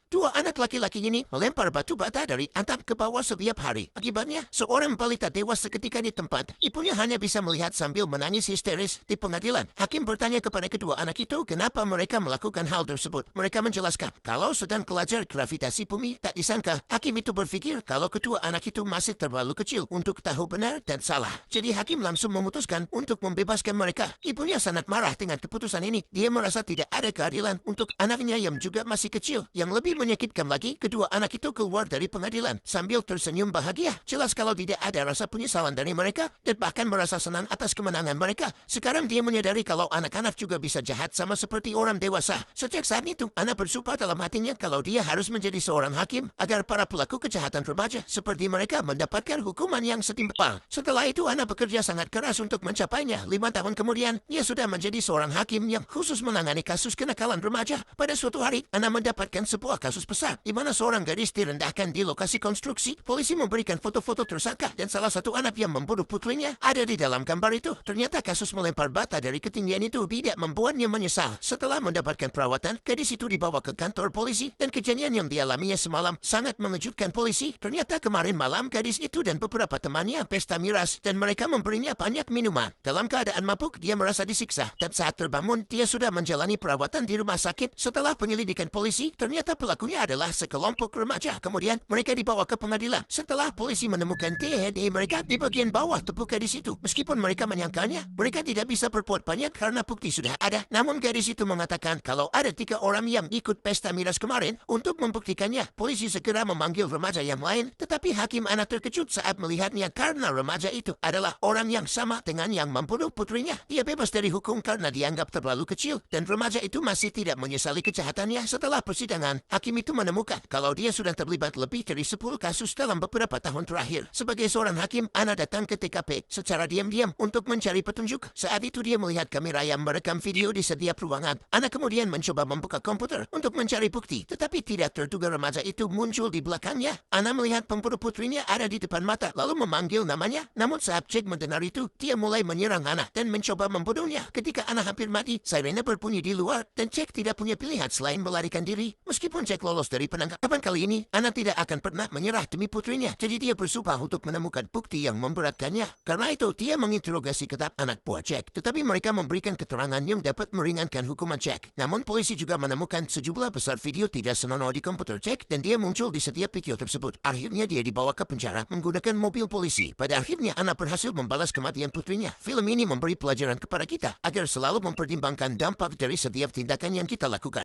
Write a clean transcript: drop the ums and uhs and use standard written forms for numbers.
Dua anak laki-laki ini melempar batu bata dari atap ke bawah setiap hari. Akibatnya, seorang balita tewas seketika di tempat. Ibunya hanya bisa melihat sambil menangis histeris di pengadilan. Hakim bertanya kepada kedua anak itu kenapa mereka melakukan hal tersebut. Mereka menjelaskan, kalau sedang belajar gravitasi bumi, tak disangka. Hakim itu berpikir kalau kedua anak itu masih terlalu kecil untuk tahu benar dan salah. Jadi hakim langsung memutuskan untuk membebaskan mereka. Ibunya sangat marah dengan keputusan ini. Dia merasa tidak ada keadilan untuk anaknya yang juga masih kecil. Yang lebih menyakitkan lagi, kedua anak itu keluar dari pengadilan sambil tersenyum bahagia. Jelas kalau tidak ada rasa penyesalan dari mereka dan bahkan merasa senang atas kemenangan mereka. Sekarang dia menyadari kalau anak-anak juga bisa jahat sama seperti orang dewasa. Sejak saat itu, anak bersumpah dalam hatinya kalau dia harus menjadi seorang hakim agar para pelaku kejahatan remaja seperti mereka mendapatkan hukuman yang setimpal. Setelah itu, anak bekerja sangat keras untuk mencapainya. 5 tahun kemudian, ia sudah menjadi seorang hakim yang khusus menangani kasus kenakalan remaja. Pada suatu hari, anak mendapatkan sebuah kasus besar di mana seorang gadis direndahkan di lokasi konstruksi. Polisi memberikan foto-foto tersangka dan salah satu anak yang membunuh putrinya ada di dalam gambar itu. Ternyata kasus melempar bata dari ketinggian itu tidak membuatnya menyesal. Setelah mendapatkan perawatan, gadis itu dibawa ke kantor polisi dan kejadian yang dialaminya semalam sangat mengejutkan polisi. Ternyata kemarin malam gadis itu dan beberapa temannya pesta miras dan mereka memberinya banyak minuman. Dalam keadaan mabuk, dia merasa disiksa dan saat terbangun, dia sudah menjalani perawatan di rumah sakit. Setelah penyelidikan polisi, ternyata pelakunya adalah sekelompok remaja. Kemudian mereka dibawa ke pengadilan. Setelah polisi menemukan DNA mereka di bagian bawah tubuh gadis itu. Meskipun mereka menyangkanya, mereka tidak bisa berbuat banyak karena bukti sudah ada. Namun gadis itu mengatakan kalau ada 3 orang yang ikut pesta miras kemarin. Untuk membuktikannya, polisi segera memanggil remaja yang lain. Tetapi hakim anak terkejut saat melihatnya karena remaja itu adalah orang yang sama dengan yang membunuh putrinya. Dia bebas dari hukum karena dianggap terlalu kecil dan remaja itu masih tidak menyesali kejahatannya. Setelah persidangan, hakim itu menemukan kalau dia sudah terlibat lebih dari 10 kasus dalam beberapa tahun terakhir. Sebagai seorang hakim, Ana datang ke TKP secara diam-diam untuk mencari petunjuk. Saat itu dia melihat kamera yang merekam video di setiap ruangan. Ana kemudian mencoba membuka komputer untuk mencari bukti, tetapi tidak terduga remaja itu muncul di belakangnya. Ana melihat pembunuh putrinya ada di depan mata, lalu memanggil namanya. Namun saat Jack mendengar itu, dia mulai menyerang Ana dan mencoba membunuhnya. Ketika Ana hampir mati, sirene berbunyi di luar dan Jack tidak punya pilihan selain melarikan diri. Meskipun Jack lolos dari penangkapan kali ini, Ana tidak akan pernah menyerah demi putrinya. Jadi dia bersumpah untuk menemukan bukti yang memberatkannya. Karena itu, dia menginterogasi ketat anak buah Jack. Tetapi mereka memberikan keterangan yang dapat meringankan hukuman Jack. Namun polisi juga menemukan sejumlah besar video tidak senonoh di komputer Jack dan dia muncul di setiap video tersebut. Akhirnya dia dibawa ke penjara menggunakan mobil polisi. Pada akhirnya, Ana berhasil membalas kematian putrinya. Film ini memberi pelajaran kepada kita agar selalu mempertimbangkan dampak dari setiap tindakan yang kita lakukan.